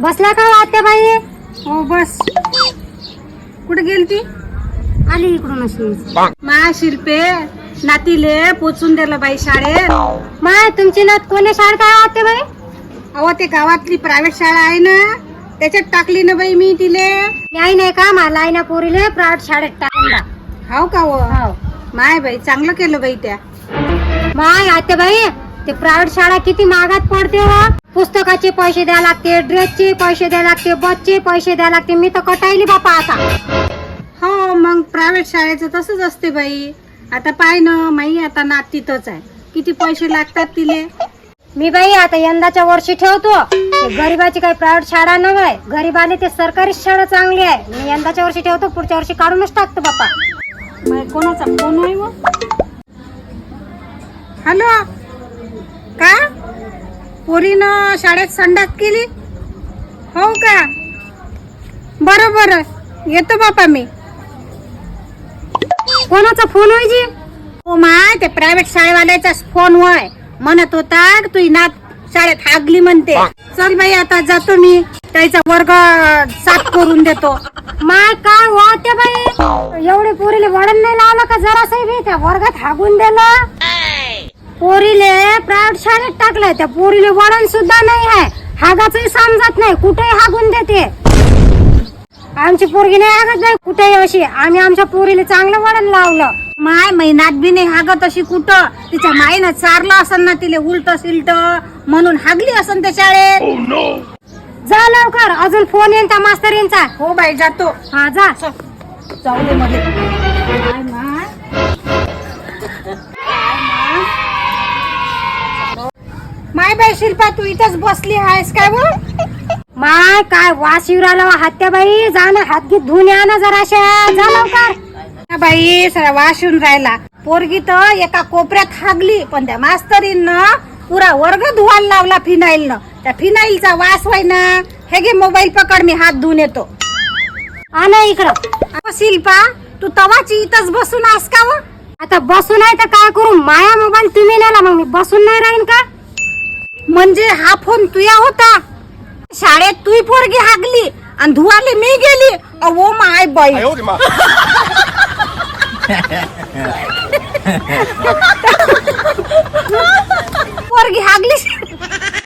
बसला का आत्याबाई? हो बस. कुठे गेलती? आली इकडून अशी. मा शिल्पे नातीले पोचून दिलं बाई शाळेत. माय तुमची नात कोण्या शाळेत आहे आत्याबाई? अहो ते गावातली प्रायव्हेट शाळा आहे ना त्याच्यात टाकली ना बाई मी तिले. नाही नाही का मला आहे ना पोरीले प्रायव्हेट शाळेत टाकून द्या. हाव का हो? हाव. माय बाई चांगलं केलं बाई त्या. माय आत्याबाई ते प्रायव्हेट शाळा किती महागात पडते हो. पुस्तकाचे पैसे द्यावे लागते, ड्रेसचे पैसे द्यावे लागते, बसचे पैसे द्यावे लागते. मी तर कटायली बापा आता. हो मग प्रायव्हेट शाळेचं तसंच असते बाई. आता पाय ना माई आता नात तिथंच आहे. किती पैसे लागतात तिले. मी बाई आता यंदाच्या वर्षी ठेवतो. ते गरीबाची काही प्रायव्हेट शाळा नव्हे, गरीबाने ते सरकारी शाळा चांगली आहे. मी यंदाच्या वर्षी ठेवतो, पुढच्या वर्षी काढूनच टाकतो बापा. बाई कोणाचा फोन आहे व? हॅलो का पोरीनं शाळेत संडास केली? हो का बरोबर येतो बापा मी. कोणाचा फोन होय जी? हो माय ते प्रायव्हेट शाळेवाल्याचा फोन होय. म्हणत होता तुझी नात शाळेत हागली म्हणते. चल बाई आता जातो मी त्याचा वर्ग साफ करून देतो. माय काय होते बाई, एवढे पोरीले वडण नाही लावलं का जरासही बी? त्या वर्गात हागून दिलं. पोरीले प्रायव्हेट शाळेत टाकलंय, त्या पोरीले वडण सुद्धा नाही आहे. हागाचंही समजत नाही, कुठेही हागून देते. आमची पोरगी नाही हागत बाई कुठेही अशी. आम्ही आमच्या पोरीले चांगलं वडण लावलं. माय महिन्यात बी नाही हागत अशी कुठं. तिच्या माईनं चारलं असन ना तिले उलट सिलट म्हणून हागली असन त्या शाळेत. जा लवकर, अजून फोन येईन त्या मास्तरींचा. हो बाई जातो. हा जा. जाऊ दे मध्ये. काय माय माय बाई शिल्पा तू इथंच बसली आहेस काय व? माय काय वास येऊ राहिला हत्याबाई. जा ना हात घे धुवून या ना जराशा. जा लवकर. बाई सगळा वास येऊन राहिला. पोरगी तर एका कोपऱ्यात हागली पण त्या मास्तरीनं पुरा वर्ग धुवायला लावला फिनाईलनं. त्या फिनाईलचा वास व्हाय ना. हे घे मोबाईल पकड मी हात धुवून येतो. आणा इकडं. अगं शिल्पा तू तवाची इथंच बसून आहेस का व? आता बसून आहे तर काय करू? माया मोबाईल तुम्ही नेला, मग मी बसून नाही राहीन का? म्हणजे हा फोन तुया होता? शाळेत तुही पोरगी हागली आणि धुवाले मी गेली. अहो माय बाई. पोरगी हागलीस